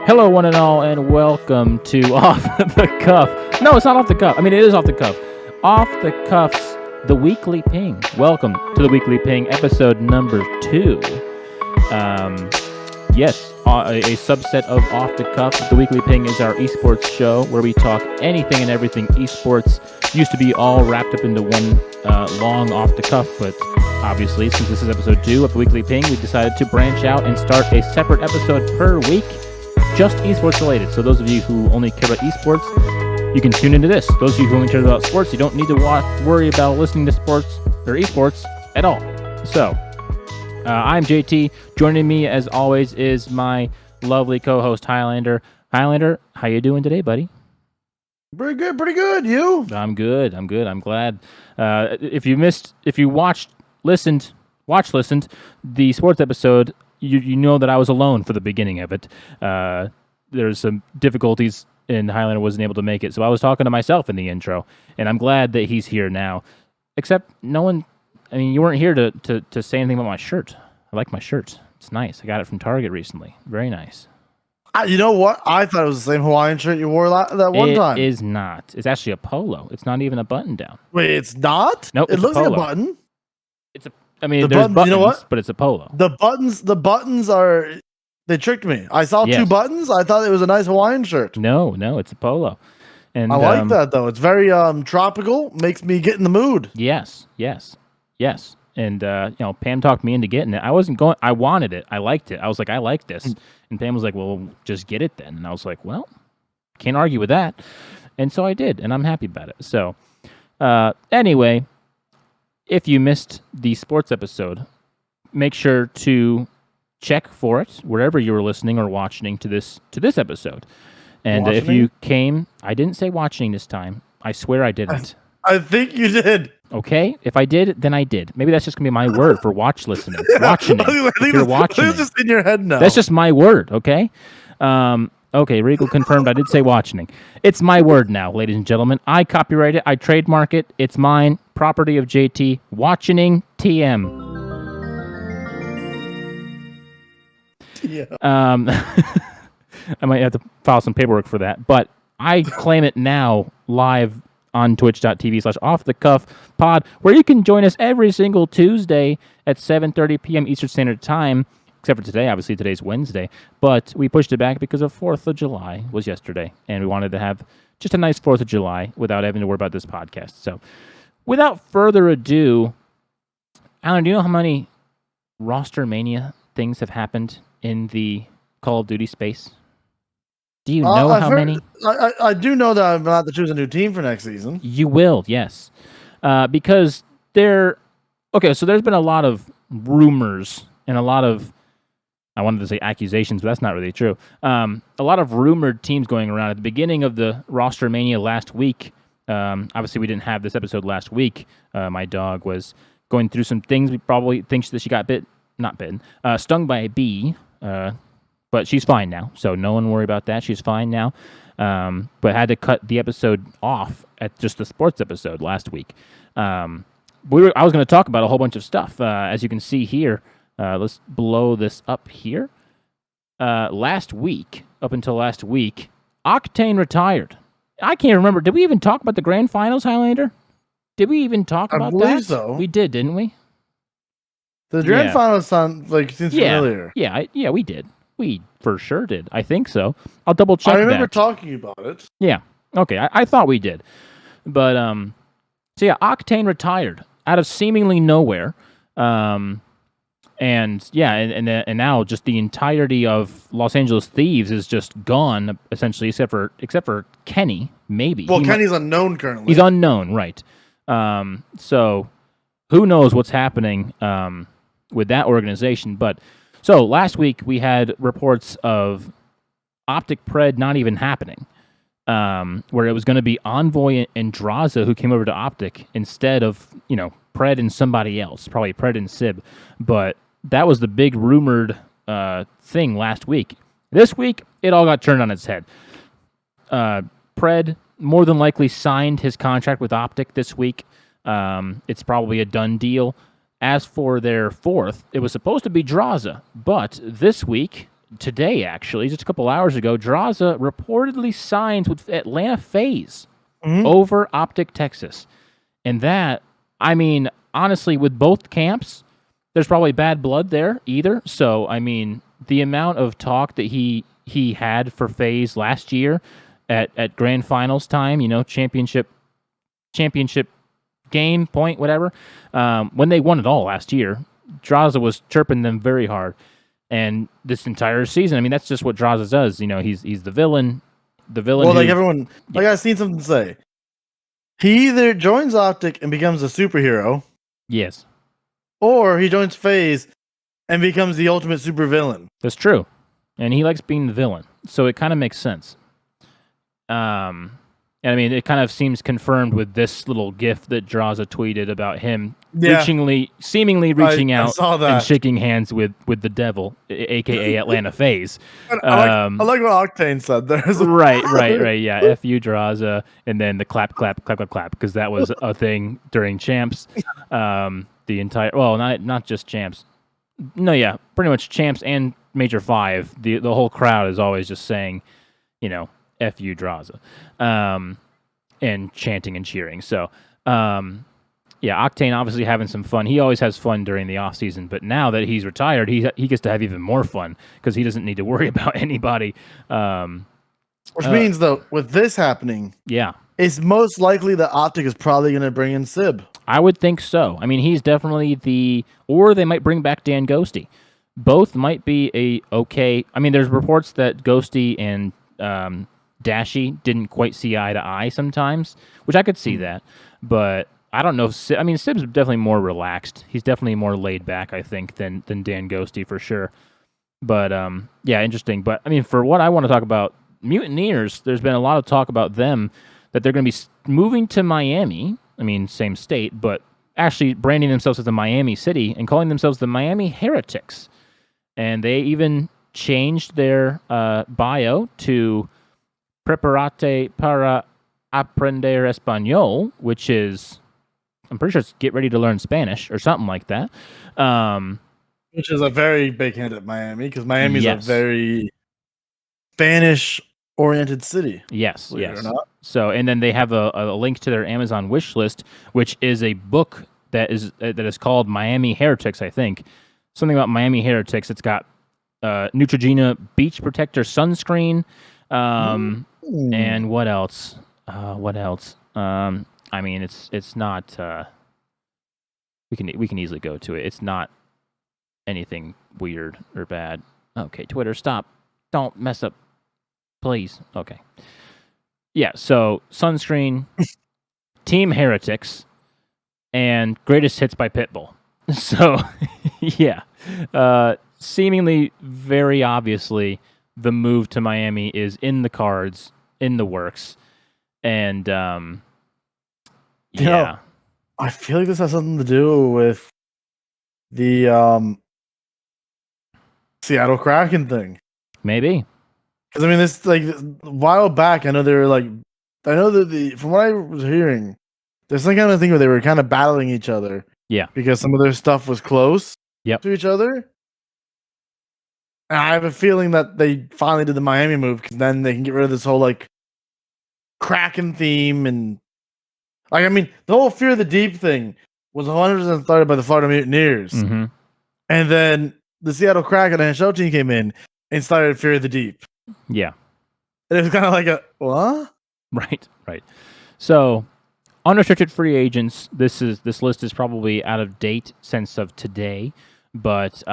Hello, one and all, and welcome to Off the Cuff. No, it's not Off the Cuff. I mean, it is Off the Cuff. Off the Cuff's The Weekly Ping. Welcome to The Weekly Ping, episode number 2. Yes, a subset of Off the Cuff. The Weekly Ping is our esports show where we talk anything and everything esports. Used to be all wrapped up into one long Off the Cuff, but obviously, since this is episode 2 of The Weekly Ping, we decided to branch out and start a separate episode per week, just esports related. So those of you who only care about esports, you can tune into this. Those of you who only care about sports, you don't need to worry about listening to sports or esports at all. So, I'm JT. Joining me, as always, is my lovely co-host, Hylander. Hylander, how you doing today, buddy? Pretty good. You? I'm good. I'm glad. If you listened the sports episode, you know that I was alone for the beginning of it. There's some difficulties, and Hylander wasn't able to make it, so I was talking to myself in the intro, and I'm glad that he's here now. Except no one, I mean, you weren't here to say anything about my shirt. I like my shirt. It's nice. I got it from Target recently. Very nice. You know what? I thought it was the same Hawaiian shirt you wore that one time. It is not. It's actually a polo. It's not even a button down. Wait, it's not? Nope. It looks like a button. There's buttons, you know what? But it's a polo. The buttons are. They tricked me. I saw two buttons. I thought it was a nice Hawaiian shirt. No, it's a polo. And I like that though. It's very tropical. Makes me get in the mood. Yes. And Pam talked me into getting it. I wanted it. I liked it. I was like, I like this. And Pam was like, well, just get it then. And I was like, well, can't argue with that. And so I did, and I'm happy about it. So, anyway, if you missed the sports episode, make sure to check for it wherever you were listening or watching to this episode. And if you came, I didn't say watching this time. I swear I didn't. I think you did. Okay, if I did, then I did. Maybe that's just gonna be my word for watching. Watching it. If you're watching it's just in your head now. That's just my word. Okay. Okay, Regal confirmed. I did say watching. It's my word now, ladies and gentlemen. I copyright it. I trademark it. It's mine. Property of JT. Watching TM. Yeah. I might have to file some paperwork for that, but I claim it now live on twitch.tv/offthecuffpod, where you can join us every single Tuesday at 7:30 p.m. Eastern Standard Time, except for today. Obviously, today's Wednesday, but we pushed it back because of 4th of July was yesterday, and we wanted to have just a nice 4th of July without having to worry about this podcast. So, without further ado, Alan, do you know how many roster mania things have happened in the Call of Duty space? Do you know how many? I do know that I'm about to choose a new team for next season. You will, yes. Because so there's been a lot of rumors and a lot of, I wanted to say accusations, but that's not really true. A lot of rumored teams going around. At the beginning of the roster mania last week, obviously we didn't have this episode last week. My dog was going through some things. We probably think that she got stung by a bee. But she's fine now, so no one worry about that. She's fine now. But had to cut the episode off at just the sports episode last week. I was going to talk about a whole bunch of stuff. As you can see here, let's blow this up here. Up until last week, Octane retired. I can't remember. Did we even talk about the grand finals, Highlander? Did we even talk about that? I believe so. We did, didn't we? The grand finals seems familiar. Yeah, we did. We for sure did. I think so. I'll double check that. I remember talking about it. Yeah. Okay. I thought we did. But, so yeah, Octane retired out of seemingly nowhere. And now just the entirety of Los Angeles Thieves is just gone, essentially, except for Kenny, maybe. Well, Kenny's unknown currently. He's unknown, right. So who knows what's happening with that organization, but so last week we had reports of OpTic Pred not even happening, where it was going to be Envoy and Draza who came over to OpTic instead of, Pred and somebody else, probably Pred and Sib. But that was the big rumored thing last week. This week, it all got turned on its head. Pred more than likely signed his contract with OpTic this week. It's probably a done deal. As for their fourth, it was supposed to be Draza, but this week, today, actually, just a couple hours ago, Draza reportedly signs with Atlanta Faze over OpTic Texas. And that, I mean, honestly, with both camps, there's probably bad blood there either. So, I mean, the amount of talk that he had for Faze last year at grand finals time, championship game, point, whatever, when they won it all last year, Draza was chirping them very hard. And this entire season, I mean, that's just what Draza does. He's the villain. Well, like everyone, like I've seen something say. He either joins OpTic and becomes a superhero. Yes. Or he joins Faze and becomes the ultimate supervillain. That's true. And he likes being the villain. So it kind of makes sense. And I mean, it kind of seems confirmed with this little GIF that Draza tweeted about him seemingly reaching out and shaking hands with the devil, aka Atlanta Faze. I like what Octane said there. Right. Yeah, F you, Draza, and then the clap, because that was a thing during champs. The entire not just champs. No, yeah, pretty much champs and Major 5. The whole crowd is always just saying, F you, Draza, and chanting and cheering. So, Octane obviously having some fun. He always has fun during the off season, but now that he's retired, he gets to have even more fun because he doesn't need to worry about anybody. Which means, though, with this happening, it's most likely that OpTic is probably going to bring in Sib. I would think so. I mean, he's definitely or they might bring back Dan Ghosty. Both might be okay. I mean, there's reports that Ghosty and Dashy didn't quite see eye to eye sometimes, which I could see that. But I don't know. I mean, Sib's definitely more relaxed. He's definitely more laid back, I think, than Dan Ghosty for sure. But, interesting. But, I mean, for what I want to talk about, Mutineers, there's been a lot of talk about them, that they're going to be moving to Miami. I mean, same state, but actually branding themselves as the Miami City and calling themselves the Miami Heretics. And they even changed their bio to Preparate para aprender español, which is, I'm pretty sure it's get ready to learn Spanish or something like that. Which is a very big hint at Miami, because Miami is a very Spanish-oriented city. Yes. So, and then they have a link to their Amazon wish list, which is a book that is called Miami Heretics, I think. Something about Miami Heretics. It's got Neutrogena Beach Protector sunscreen. And what else? I mean, it's not. We can easily go to it. It's not anything weird or bad. Okay, Twitter, stop! Don't mess up, please. Okay. Yeah. So sunscreen, Team Heretics, and Greatest Hits by Pitbull. So, seemingly very obviously, the move to Miami is in the cards, in the works, and I feel like this has something to do with the Seattle Kraken thing. Maybe, because I mean, this a while back, I know they were that from what I was hearing, there's some kind of thing where they were kind of battling each other. Yeah, because some of their stuff was close to each other. And I have a feeling that they finally did the Miami move, because then they can get rid of this whole Kraken theme, and I mean, the whole Fear of the Deep thing was 100% started by the Florida Mutineers, and then the Seattle Kraken NHL team came in and started Fear of the Deep. Yeah, and it was kind of like a what? Right. So, unrestricted free agents. This list is probably out of date since of today, but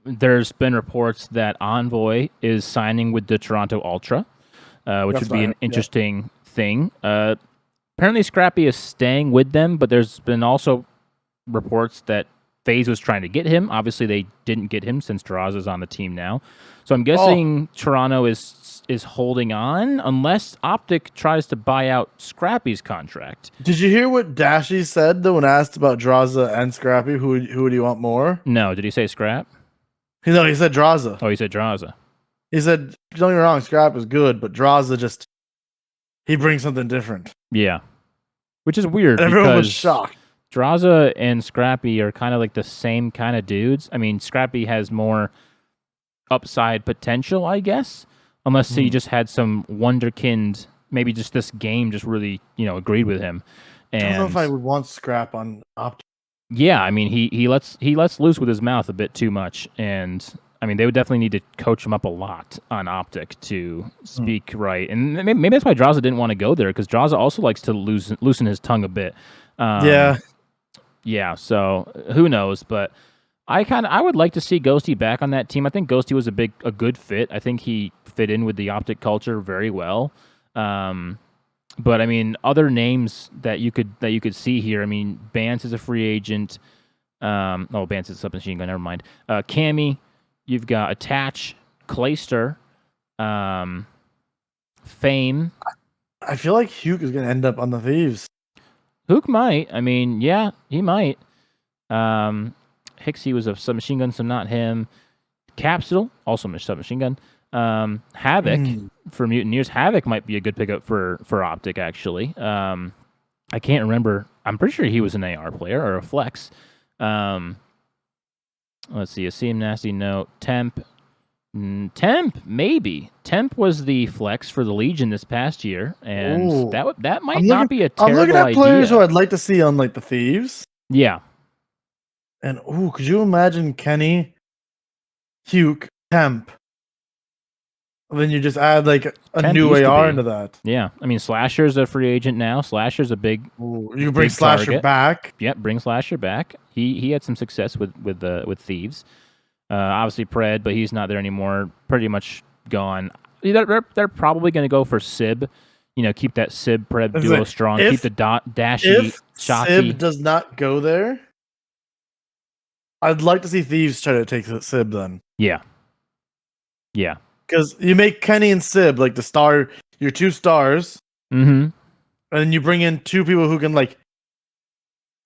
there's been reports that Envoy is signing with the Toronto Ultra, which would be an interesting thing. Apparently, Scrappy is staying with them, but there's been also reports that Faze was trying to get him. Obviously, they didn't get him since Draza is on the team now. So I'm guessing Toronto is holding on unless OpTic tries to buy out Scrappy's contract. Did you hear what Dashy said though when asked about Draza and Scrappy? Who would you want more? No, did he say Scrap? No, he said Draza. Oh, he said Draza. He said, don't get me wrong, Scrap is good, but Draza he brings something different. Yeah. Which is weird. And everyone was shocked. Draza and Scrappy are kind of like the same kind of dudes. I mean, Scrappy has more upside potential, I guess, unless he just had some wonderkind. Maybe just this game just really agreed with him. And I don't know if I would want scrap on OpTic. Yeah, I mean he lets loose with his mouth a bit too much, and I mean they would definitely need to coach him up a lot on OpTic to speak right, and maybe that's why Draza didn't want to go there, because Draza also likes to loosen his tongue a bit. Yeah. So who knows? But I would like to see Ghosty back on that team. I think Ghosty was a good fit. I think he fit in with the OpTic culture very well. But I mean, other names that you could see here. I mean, Bance is a free agent. Bance is a submachine gun. Never mind. Cammy, you've got Attach, Clayster, Fame. I feel like Hugh is going to end up on the Thieves. Hook might. I mean, yeah, he might. Hixie was a submachine gun, so not him. Capsule, also a submachine gun. Havoc for Mutineers. Havoc might be a good pickup for OpTic, actually. I can't remember. I'm pretty sure he was an AR player or a flex. Let's see. A CM Nasty note. Temp, maybe. Temp was the flex for the Legion this past year, and that might not be a terrible idea. I'm looking at players who I'd like to see on like the Thieves. Yeah. And could you imagine Kenny, Hugh, Temp? Then you just add like a new AR into that. Yeah, I mean Slasher's a free agent now. Slasher's a big. You bring Slasher back. Yep, bring Slasher back. He had some success with Thieves. Obviously Pred, but he's not there anymore. Pretty much gone. They're probably going to go for Sib. Keep that Sib Pred duo strong. Keep the Dashy. If Sib does not go there, I'd like to see Thieves try to take the Sib then. Yeah. Yeah. Because you make Kenny and Sib like your two stars, and then you bring in two people who can like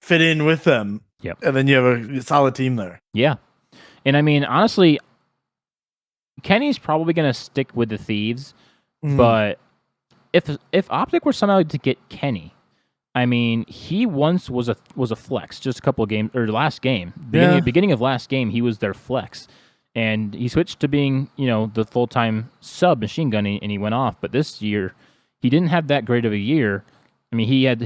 fit in with them. Yep. And then you have a solid team there. Yeah. And I mean, honestly, Kenny's probably going to stick with the Thieves, but if OpTic were somehow to get Kenny, I mean, he once was a flex, just a couple of games, or last game, beginning of last game, he was their flex. And he switched to being, the full-time sub machine gun, and he went off. But this year, he didn't have that great of a year. I mean, he had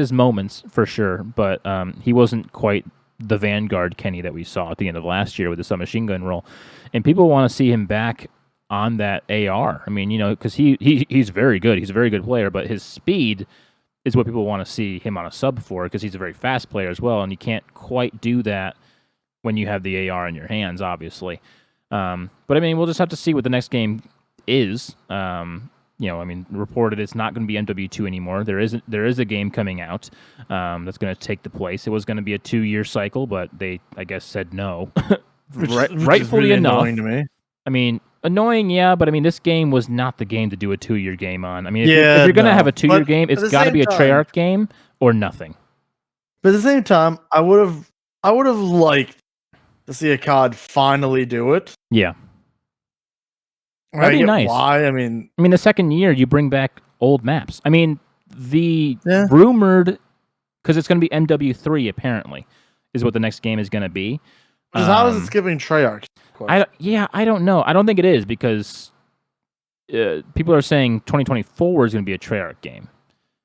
his moments for sure, but he wasn't quite the Vanguard Kenny that we saw at the end of last year with the submachine gun role. And people want to see him back on that AR. I mean, because he's very good. He's a very good player, but his speed is what people want to see him on a sub for, because he's a very fast player as well, and you can't quite do that when you have the AR in your hands, obviously. But I mean, we'll just have to see what the next game is. I mean, reported it's not going to be MW2 anymore. There is a game coming out that's going to take the place. It was going to be a 2-year cycle, but they, I guess, said no. Rightfully really enough. Annoying to me. I mean, annoying, yeah, but I mean, this game was not the game to do a 2-year game on. I mean, if you're going to have a 2-year game, it's got to be a Treyarch game or nothing. But at the same time, I would have liked to see a COD finally do it. Yeah. That'd be nice. Why? I mean, the second year you bring back old maps. I mean, the rumored, because it's going to be MW3 apparently, is what the next game is going to be. How is it skipping Treyarch? I don't know. I don't think it is, because people are saying 2024 is going to be a Treyarch game,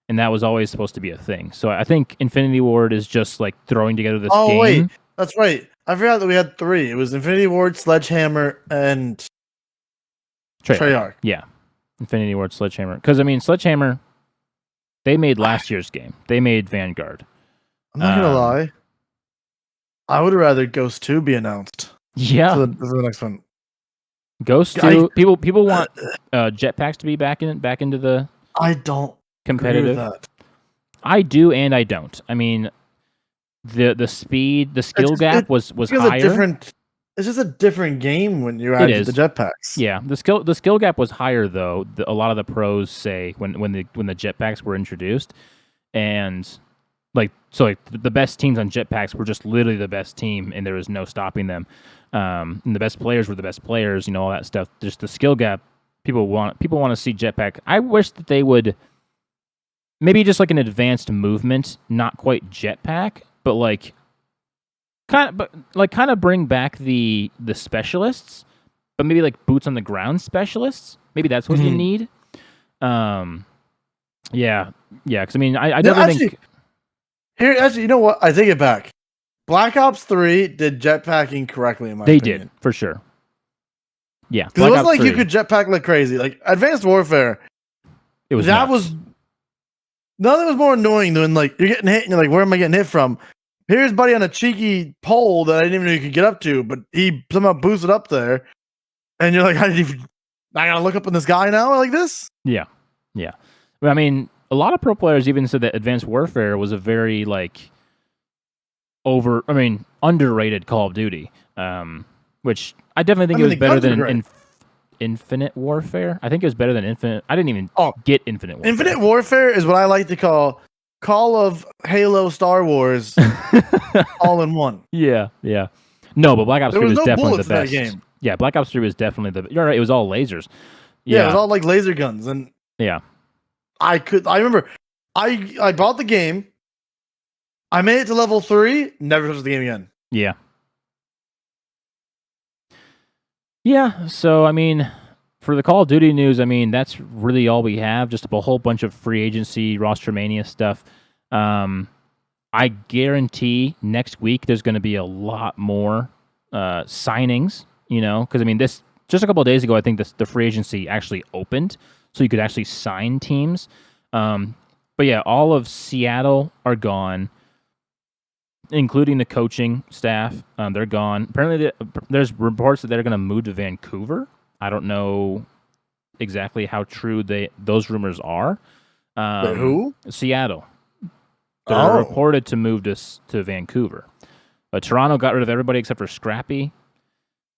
and that was always supposed to be a thing. So I think Infinity Ward is just like throwing together this game. Oh wait, that's right. I forgot that we had 3. It was Infinity Ward, Sledgehammer, and Treyarch. Yeah. Infinity Ward, Sledgehammer. Because, I mean, Sledgehammer, they made last year's game. They made Vanguard. I'm not going to lie. I would rather Ghost 2 be announced. Yeah. For the next one. Ghost 2. People want jetpacks to be back into the I don't competitive. Agree with that. I do and I don't. I mean, the speed, the skill gap was higher. It's just a different game when you add the jetpacks. Yeah, the skill gap was higher though. A lot of the pros say when the jetpacks were introduced, and the best teams on jetpacks were just literally the best team, and there was no stopping them. And the best players were the best players. All that stuff. Just the skill gap. People want to see jetpack. I wish that they would maybe just like an advanced movement, not quite jetpack, but kind of bring back the specialists, but maybe like boots on the ground specialists. Maybe that's what you need. Yeah. Because I mean, I never think. Here, actually, you know what? I take it back. Black Ops 3 did jetpacking correctly, in my opinion. They did, for sure. Yeah. Because it wasn't like 3. You could jetpack like crazy. Like, Advanced Warfare, it was that nuts. was... Nothing was more annoying than, like, you're getting hit and you're like, where am I getting hit from? Here's buddy on a cheeky pole that I didn't even know you could get up to, but he somehow boosted up there. And you're like, I gotta look up on this guy now like this? Yeah. But I mean, a lot of pro players even said that Advanced Warfare was a very, like, underrated Call of Duty, which I definitely think it was better than Infinite Warfare. I think it was better than Infinite. I didn't even get Infinite Warfare. Infinite Warfare is what I like to call Call of Halo Star Wars all in one. Yeah. No, but Black Ops 3 was definitely the best. Game. Yeah, Black Ops 3 was definitely you're right, it was all lasers. Yeah, it was all like laser guns. And yeah. I remember I bought the game. I made it to level 3, never touched the game again. Yeah. Yeah, so I mean, for the Call of Duty news, I mean, that's really all we have. Just a whole bunch of free agency, roster mania stuff. I guarantee next week there's going to be a lot more signings, because I mean, this just a couple of days ago, I think the free agency actually opened, so you could actually sign teams. But yeah, all of Seattle are gone, including the coaching staff. They're gone. Apparently, there's reports that they're going to move to Vancouver. I don't know exactly how true those rumors are. Wait, who? Seattle. They're reported to move to Vancouver. But Toronto got rid of everybody except for Scrappy.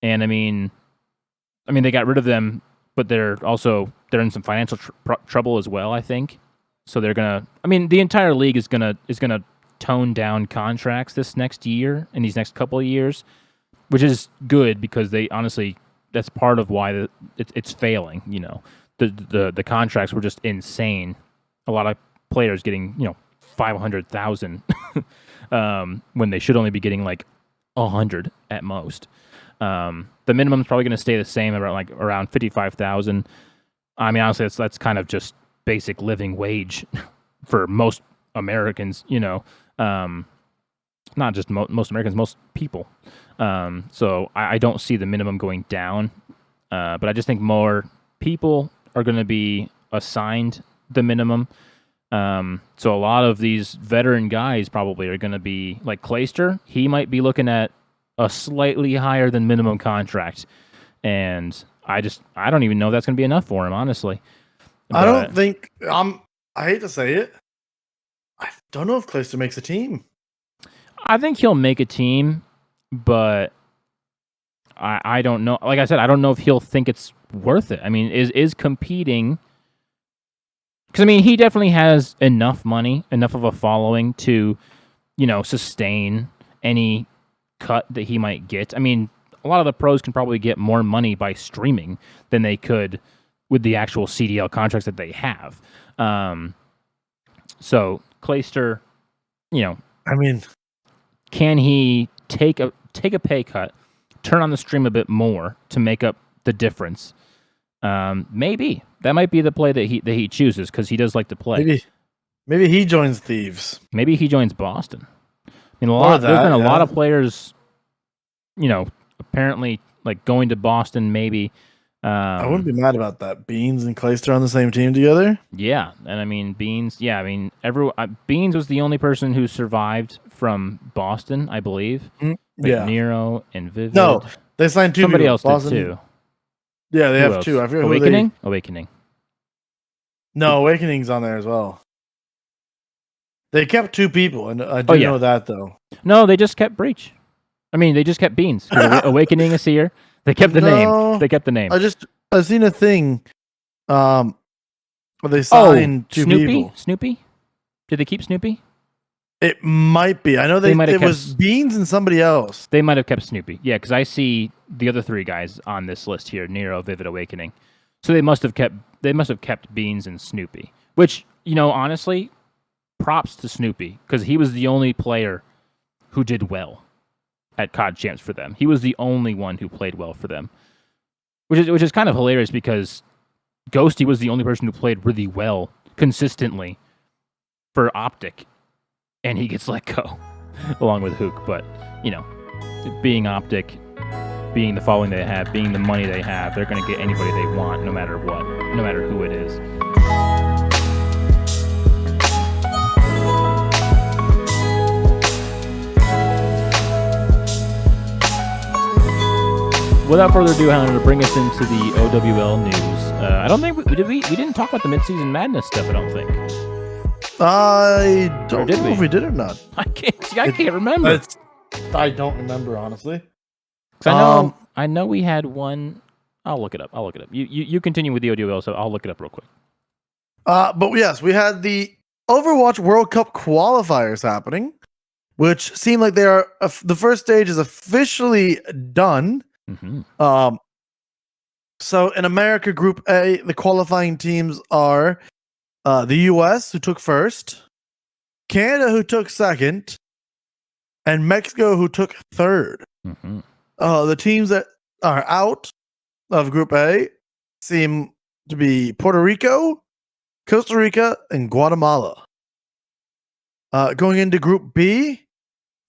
And I mean, they got rid of them, but they're in some financial trouble as well, I think. So they're gonna. I mean, the entire league is gonna tone down contracts this next year and these next couple of years, which is good because they honestly that's part of why it's failing. The contracts were just insane. A lot of players getting $500,000 when they should only be getting like $100 at most. The minimum is probably going to stay the same around $55,000. I mean, honestly, that's kind of just basic living wage for most Americans. Not just most Americans, most people. So I don't see the minimum going down, but I just think more people are going to be assigned the minimum. So a lot of these veteran guys probably are going to be like Clayster. He might be looking at a slightly higher than minimum contract, and I don't even know if that's going to be enough for him, honestly. I don't think I hate to say it. I don't know if Clayster makes a team. I think he'll make a team, but I don't know. Like I said, I don't know if he'll think it's worth it. I mean, is competing. Because, I mean, he definitely has enough money, enough of a following to, sustain any cut that he might get. I mean, a lot of the pros can probably get more money by streaming than they could with the actual CDL contracts that they have. So, Clayster, I mean, can he take a pay cut, turn on the stream a bit more to make up the difference? Maybe that might be the play that he chooses because he does like to play. Maybe he joins Thieves. Maybe he joins Boston. I mean, there's been a lot of players, apparently like going to Boston. Maybe I wouldn't be mad about that. Beans and Clayster on the same team together. Yeah, and I mean Beans. Yeah, I mean Beans was the only person who survived from Boston, I believe. Yeah, Nero and Vivid. No, they signed two. Somebody people. else Boston. did too. Yeah, they Who have else? two. I forget Awakening. who Awakening. No, Awakening's on there as well. They kept two people, and I do know that though. No, they just kept Breach. I mean, they just kept Beans. Awakening is here. They kept the name. They kept the name. I seen a thing. Where they signed two people. Snoopy. Did they keep Snoopy? It might be. I know it was Beans and somebody else. They might have kept Snoopy. Yeah, because I see the other three guys on this list here: Nero, Vivid, Awakening. So they must have kept Beans and Snoopy. Which, honestly, props to Snoopy because he was the only player who did well at COD Champs for them. He was the only one who played well for them. which is kind of hilarious because Ghosty was the only person who played really well consistently for OpTic, and he gets let go along with Hook. But being OpTic, being the following they have, being the money they have, they're going to get anybody they want, no matter what, no matter who it is. Without further ado, Hylander, to bring us into the OWL news. I don't think we didn't talk about the Midseason Madness stuff. I don't think. I don't know if we did or not. I can't remember. I don't remember, honestly. I know we had one. I'll look it up. You continue with the OWL, so I'll look it up real quick. But yes, we had the Overwatch World Cup qualifiers happening, which seem like they are the first stage is officially done. Mm-hmm. So in America Group A, the qualifying teams are the US, who took first, Canada, who took second, and Mexico, who took third. Mm-hmm. The teams that are out of Group A seem to be Puerto Rico, Costa Rica, and Guatemala. Going into Group B,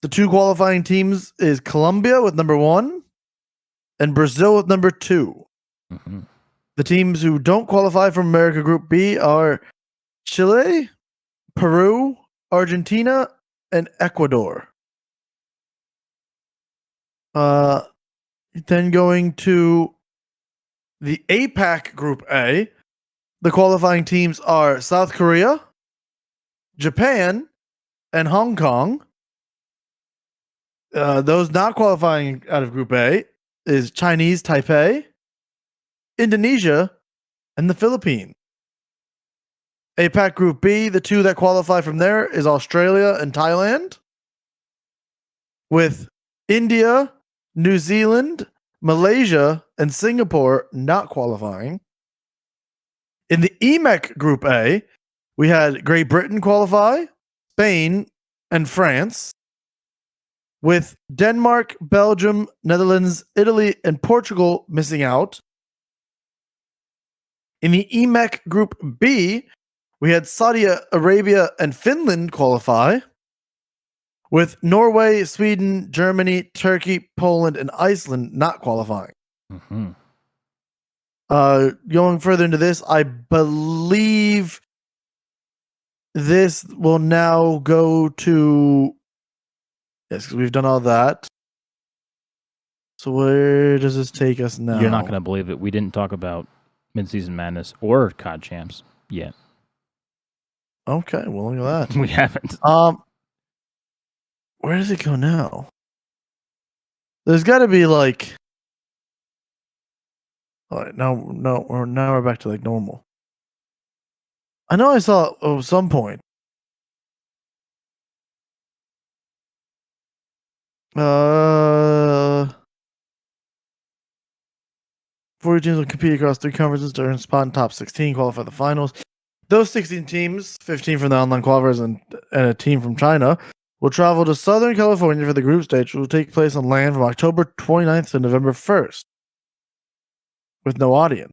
the two qualifying teams is Colombia with number 1 and Brazil with number 2. Mm-hmm. The teams who don't qualify from America Group B are Chile, Peru, Argentina, and Ecuador. Then going to the APAC Group A, the qualifying teams are South Korea, Japan, and Hong Kong. Those not qualifying out of Group A is Chinese Taipei, Indonesia, and the Philippines. APAC Group B, the two that qualify from there is Australia and Thailand, with India, New Zealand, Malaysia, and Singapore not qualifying. In the EMEC Group A, we had Great Britain qualify, Spain, and France, with Denmark, Belgium, Netherlands, Italy, and Portugal missing out. In the EMEC Group B, we had Saudi Arabia and Finland qualify, with Norway, Sweden, Germany, Turkey, Poland, and Iceland not qualifying. Mm-hmm. Going further into this, I believe this will now go to... Yes, because we've done all that. So where does this take us now? You're not going to believe it. We didn't talk about Midseason Madness or COD Champs yet. Okay, well, look at that. We haven't. Where does it go now? There's got to be like... All right, now we're back to like normal. I know I saw at some point. 40 teams will compete across 3 conferences to earn spot in top 16, qualify the finals. Those 16 teams, 15 from the online qualifiers and a team from China, will travel to Southern California for the group stage, which will take place on land from October 29th to November 1st, with no audience.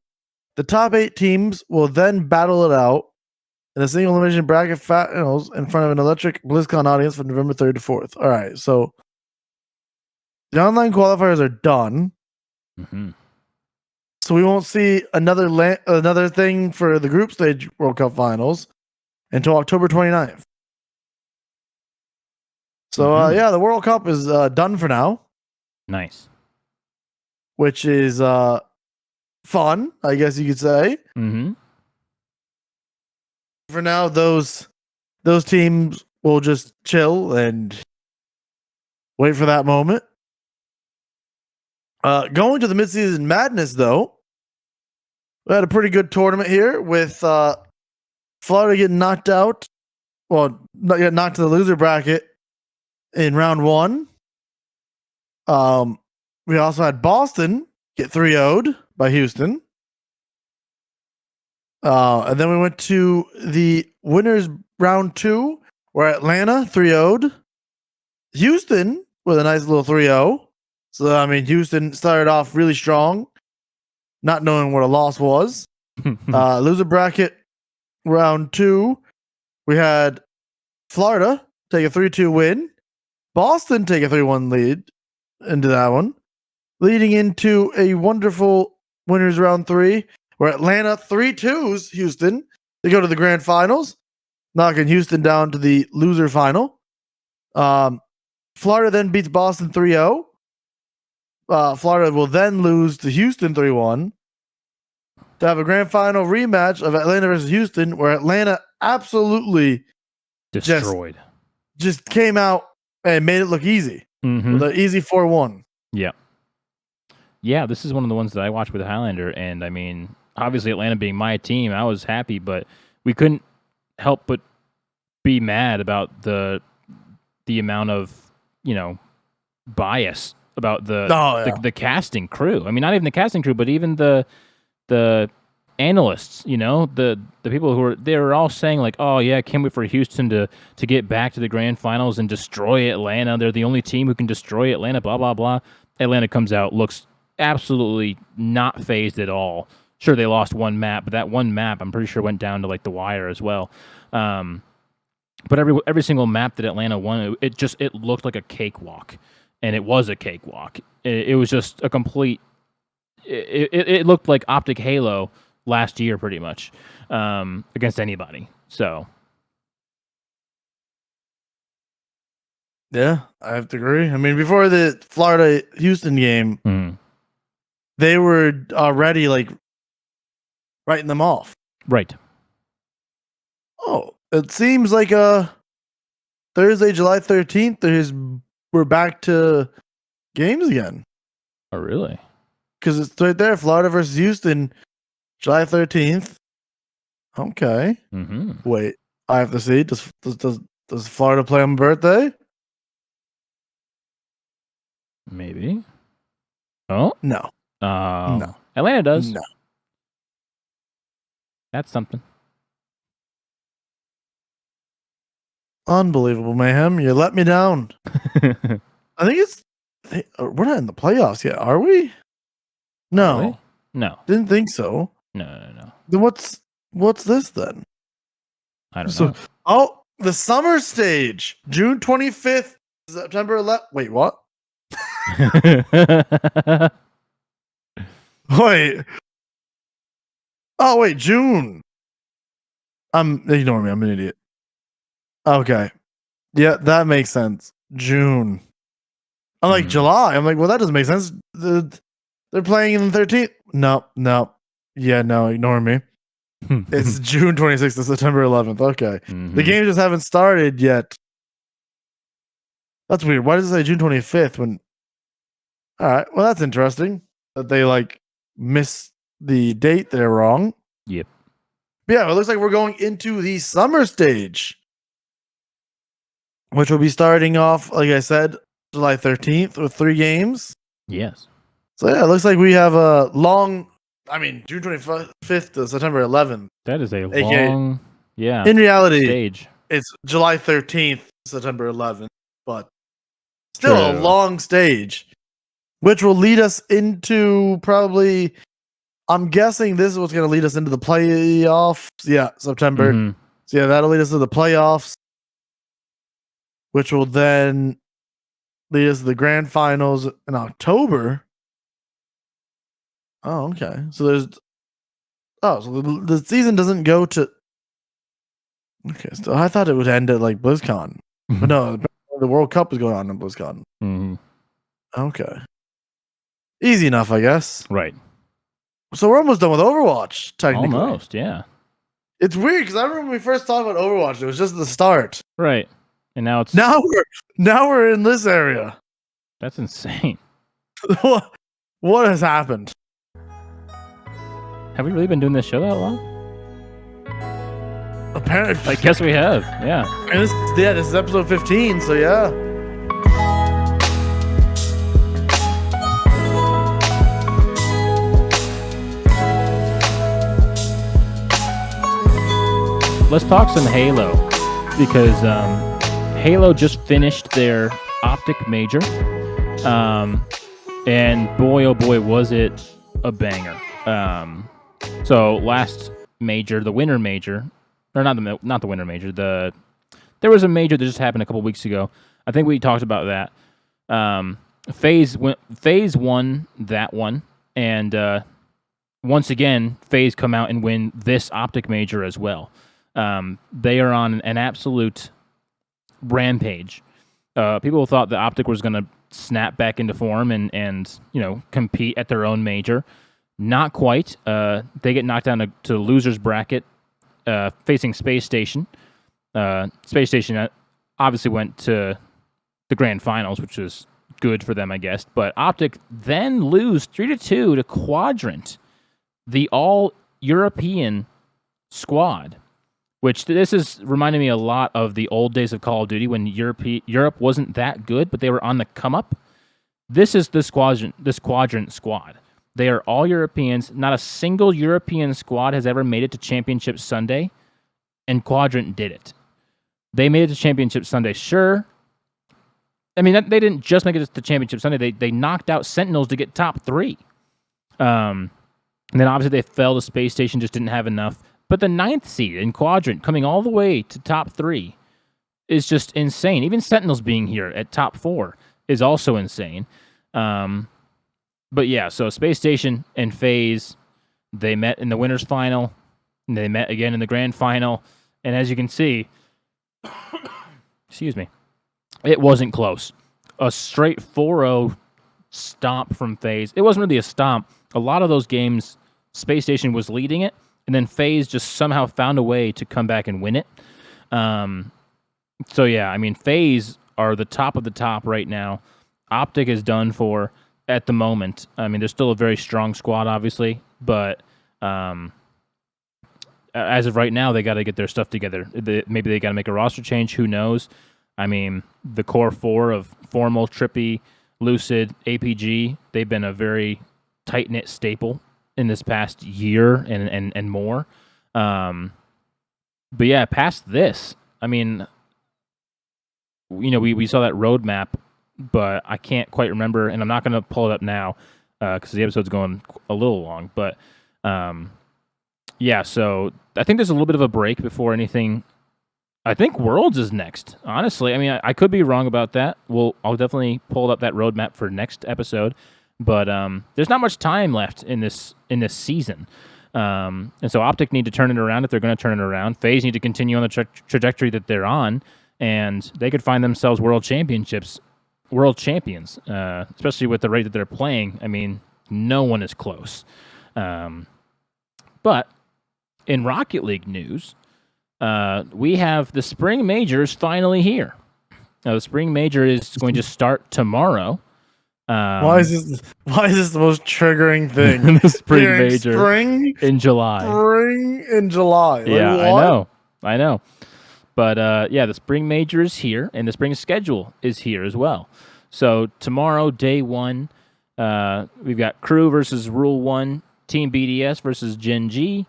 The top 8 teams will then battle it out in a single elimination bracket finals in front of an electric BlizzCon audience from November 3rd to 4th. All right, so the online qualifiers are done. Mm-hmm. So we won't see another thing for the group stage World Cup finals until October 29th. So yeah, the World Cup is done for now. Nice. Which is fun, I guess you could say. Mm-hmm. For now, those teams will just chill and wait for that moment. Going to the Midseason Madness, though, we had a pretty good tournament here with Florida getting knocked out. Well, not yet knocked to the loser bracket in round 1. We also had Boston get 3-0'd by Houston. And then we went to the winners round 2, where Atlanta 3-0'd Houston with a nice little 3-0. So, I mean, Houston started off really strong. not knowing what a loss was. Loser bracket round 2, we had Florida take a 3-2 win. Boston take a 3-1 lead into that one, leading into a wonderful winners round 3 where Atlanta 3-2s Houston to go to the grand finals, knocking Houston down to the loser final. Florida then beats Boston 3-0. Florida will then lose to Houston 3-1 to have a grand final rematch of Atlanta versus Houston, where Atlanta absolutely destroyed. Just came out and made it look easy with an easy 4-1. Yeah. Yeah, this is one of the ones that I watched with Hylander, and I mean, obviously Atlanta being my team, I was happy, but we couldn't help but be mad about the amount of, bias about the casting crew. I mean, not even the casting crew, but even the analysts, the people they were all saying like, oh yeah, can't wait for Houston to get back to the grand finals and destroy Atlanta. They're the only team who can destroy Atlanta, blah, blah, blah. Atlanta comes out, looks absolutely not phased at all. Sure, they lost one map, but that one map I'm pretty sure went down to like the wire as well. But every single map that Atlanta won, it looked like a cakewalk, and it was a cakewalk. It was just a complete. It looked like OpTic Halo last year, pretty much, against anybody. So, yeah, I have to agree. I mean, before the Florida Houston game, they were already like writing them off. Right. Oh, it seems like Thursday, July 13th. We're back to games again. Oh, really? Because it's right there, Florida versus Houston, July 13th. Okay. Wait, I have to see. Does Florida play on my birthday? Maybe. Oh no. No. Atlanta does. No. That's something. Unbelievable, Mayhem. You let me down. I think we're not in the playoffs yet, are we? No. Really? No. Didn't think so. No. Then what's this then? I don't know. Oh, the summer stage. June 25th, September 11th. Wait, what? Wait. Oh, wait, June. Ignore me. I'm an idiot. Okay. Yeah, that makes sense. June. I'm like, July. I'm like, well, that doesn't make sense. They're playing in the 13th. No. Yeah, no, ignore me. It's June 26th to September 11th. Okay. The games just haven't started yet. That's weird. Why does it say June 25th when... All right. Well, that's interesting that they miss the date. They're wrong. Yep. But yeah, it looks like we're going into the summer stage, which will be starting off, like I said, July 13th with 3 games. Yes. So yeah, it looks like we have a long... June 25th to September 11th. That is a long... Yeah. In reality, stage. It's July 13th, September 11th, but still a long stage, which will lead us into probably... I'm guessing this is what's going to lead us into the playoffs. Yeah, September. So yeah, that'll lead us to the playoffs, which will then lead us to the grand finals in October. Oh, okay. So the season doesn't go to... Okay, so I thought it would end at BlizzCon. But no, the World Cup is going on in BlizzCon. Okay. Easy enough, I guess. Right. So we're almost done with Overwatch, technically. Almost, yeah. It's weird because I remember when we first talked about Overwatch, it was just the start. Right. And now it's... Now we're in this area. That's insane. What has happened? Have we really been doing this show that long? Apparently. I guess we have, yeah. And this is episode 15, so yeah. Let's talk some Halo, because Halo just finished their OpTic Major, and boy, oh boy, was it a banger. So last major, the winter major, or not the winter major. There was a major that just happened a couple weeks ago. I think we talked about that. Faze won that one, and once again, Faze come out and win this OpTic Major as well. They are on an absolute rampage. People thought the OpTic was going to snap back into form and compete at their own major. Not quite. They get knocked down to the losers bracket, facing Space Station. Space Station obviously went to the grand finals, which was good for them, I guess. But OpTic then lose 3-2 to Quadrant, the all-European squad, which this is reminding me a lot of the old days of Call of Duty when Europe wasn't that good, but they were on the come-up. This is this Quadrant squad. They are all Europeans. Not a single European squad has ever made it to Championship Sunday, and Quadrant did it. They made it to Championship Sunday, sure. I mean, they didn't just make it to Championship Sunday. They knocked out Sentinels to get top 3. And then obviously they fell to Space Station, just didn't have enough. But the 9th seed in Quadrant, coming all the way to top 3, is just insane. Even Sentinels being here at top 4 is also insane. But yeah, so Space Station and Faze, they met in the winners final, and they met again in the grand final. And as you can see, excuse me, it wasn't close. A straight 4-0 stomp from Faze. It wasn't really a stomp. A lot of those games, Space Station was leading it, and then Faze just somehow found a way to come back and win it. So yeah, I mean, Faze are the top of the top right now. OpTic is done for at the moment. I mean, they're still a very strong squad, obviously, but as of right now, they got to get their stuff together. Maybe they got to make a roster change. Who knows? I mean, the core 4 of Formal, Trippy, Lucid, APG, they've been a very tight-knit staple in this past year and more. But yeah, past this, I mean, we saw that roadmap, but I can't quite remember, and I'm not going to pull it up now because the episode's going a little long. But yeah, so I think there's a little bit of a break before anything. I think Worlds is next. Honestly, I mean, I could be wrong about that. I'll definitely pull up that roadmap for next episode. But there's not much time left in this season, and so OpTic need to turn it around if they're going to turn it around. Faze need to continue on the trajectory that they're on, and they could find themselves world champions, especially with the rate that they're playing. I mean, no one is close. But in Rocket League news, we have the Spring Majors finally here. Now, the Spring Major is going to start tomorrow. Why is this the most triggering thing? The Spring Major in July. Spring in July. Yeah, I know. But yeah, the Spring Major is here, and the Spring schedule is here as well. So tomorrow, day 1, we've got Crew versus Rule 1, Team BDS versus Gen G,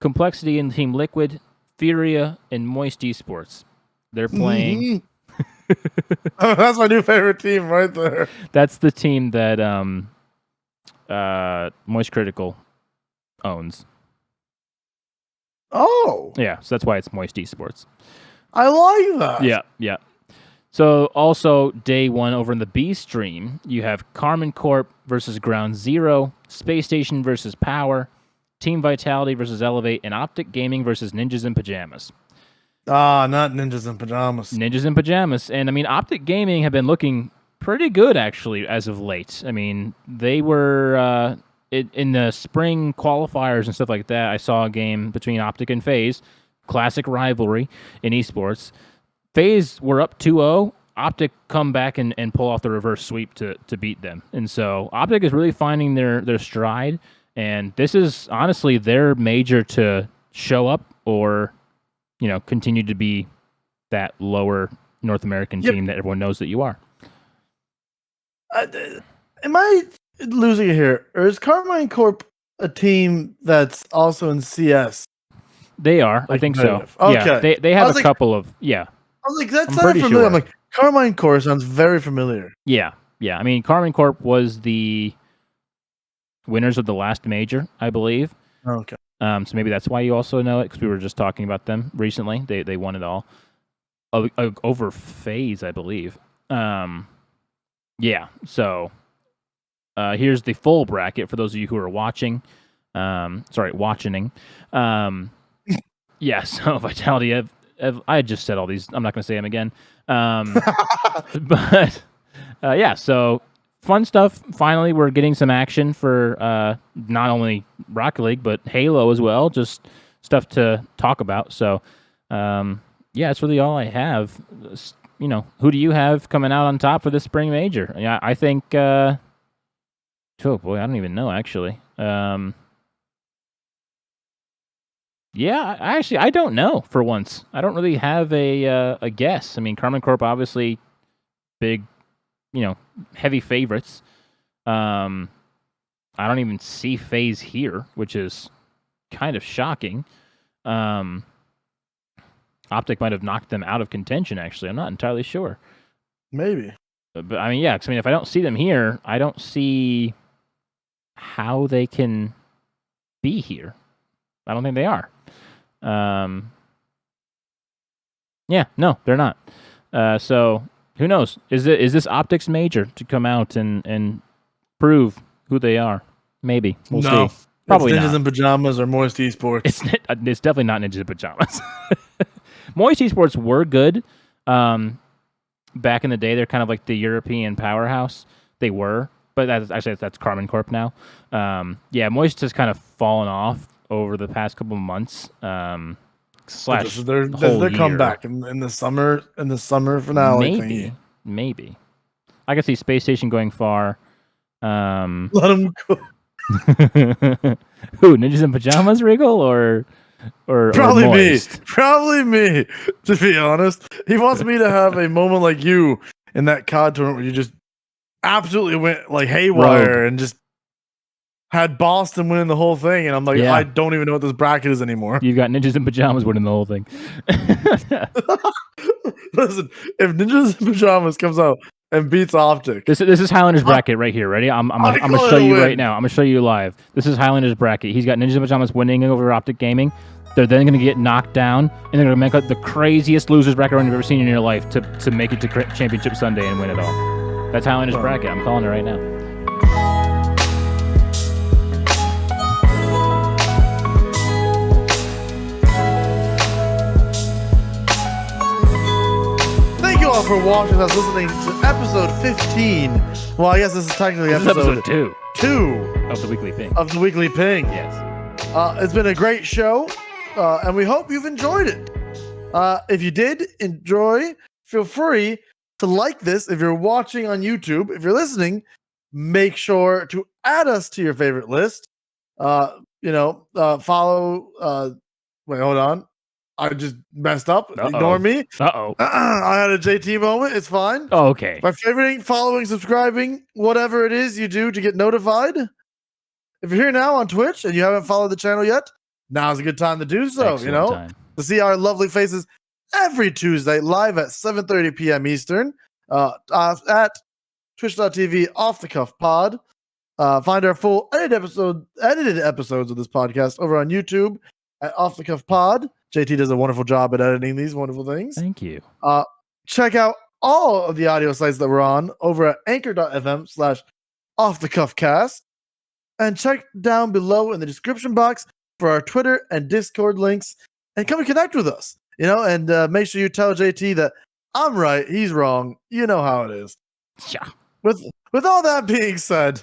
Complexity and Team Liquid, Furia, and Moist Esports. They're playing... Mm-hmm. Oh, that's my new favorite team right there. That's the team that Moist Critical owns. Oh. Yeah, so that's why it's Moist Esports. I like that. Yeah. So also day 1 over in the B stream, you have Carmen Corp versus Ground Zero, Space Station versus Power, Team Vitality versus Elevate, and OpTic Gaming versus Ninjas in Pajamas. Not Ninjas in Pajamas. Ninjas in Pajamas. And, I mean, OpTic Gaming have been looking pretty good, actually, as of late. I mean, they were in the spring qualifiers and stuff like that. I saw a game between OpTic and Faze, classic rivalry in esports. Faze were up 2-0. OpTic come back and pull off the reverse sweep to beat them. And so OpTic is really finding their stride. And this is, honestly, their major to show up or... continue to be that lower North American team that everyone knows that you are. Am I losing it here? Or is Carmine Corp a team that's also in CS? They are. I think so. Okay. Yeah, they have a couple of... Yeah. I was like, that's not familiar. Sure. I'm like, Carmine Corp sounds very familiar. Yeah. I mean, Carmine Corp was the winners of the last major, I believe. Okay. So maybe that's why you also know it, because we were just talking about them recently. They won it all over Faze, I believe. Yeah. So here's the full bracket for those of you who are watching. Watching. Yeah. So Vitality. I just said all these. I'm not going to say them again. But yeah. So. Fun stuff. Finally, we're getting some action for not only Rocket League, but Halo as well. Just stuff to talk about. So, yeah, that's really all I have. Who do you have coming out on top for this spring major? Yeah, I think. Oh boy, I don't even know actually. Yeah, I don't know for once. I don't really have a guess. I mean, Karman Corp obviously big. Heavy favorites. I don't even see Faze here, which is kind of shocking. OpTic might have knocked them out of contention, actually. I'm not entirely sure. Maybe. But I mean, yeah, because if I don't see them here, I don't see how they can be here. I don't think they are. Yeah, no, they're not. So who knows? Is this OpTic's major to come out and prove who they are? Maybe. We'll see. Probably Ninjas not. in Pajamas or Moist Esports. It's definitely not Ninjas in Pajamas. Moist Esports were good. Back in the day, they're kind of like the European powerhouse. They were, but that's Karman Corp now. Yeah, Moist has kind of fallen off over the past couple of months. This is their comeback in the summer finale. Maybe. I can see Space Station going far. Let them go. Who, Ninjas in Pajamas, Wriggle, or probably or me. Probably me. To be honest, he wants me to have a moment like you in that COD tournament where you just absolutely went like haywire and just had Boston winning the whole thing, and I'm like, I don't even know what this bracket is anymore. You've got Ninjas in Pajamas winning the whole thing. Listen, if Ninjas in Pajamas comes out and beats OpTic, this is Hylander's bracket right here. Ready? I'm gonna show you right now. I'm gonna show you live. This is Hylander's bracket. He's got Ninjas in Pajamas winning over OpTic Gaming. They're then gonna get knocked down, and they're gonna make the craziest losers bracket run you've ever seen in your life to make it to Championship Sunday and win it all. That's Hylander's bracket. I'm calling it right now. For watching us, listening to episode 15. Well, I guess this is technically episode 2 of the Weekly Ping. Yes. It's been a great show, and we hope you've enjoyed it. If you did enjoy, feel free to like this. If you're watching on YouTube, if you're listening, make sure to add us to your favorite list. Follow. Wait, hold on. I just messed up. Uh-oh. Ignore me. I had a JT moment. It's fine. Oh, okay. By favoriting, following, subscribing, whatever it is you do to get notified. If you're here now on Twitch and you haven't followed the channel yet, now's a good time to do so. Excellent time. To see our lovely faces every Tuesday live at 7:30 p.m. Eastern at twitch.tv off the cuff pod. Find our full edited episodes of this podcast over on YouTube at Off the Cuff Pod. JT does a wonderful job at editing these wonderful things. Thank you. Check out all of the audio sites that we're on over at anchor.fm/offthecuffcast. And check down below in the description box for our Twitter and Discord links. And come and connect with us. And make sure you tell JT that I'm right, he's wrong. You know how it is. Yeah. With all that being said,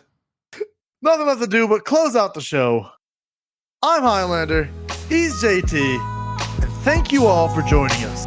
nothing left to do but close out the show. I'm Hylander. He's JT. And thank you all for joining us.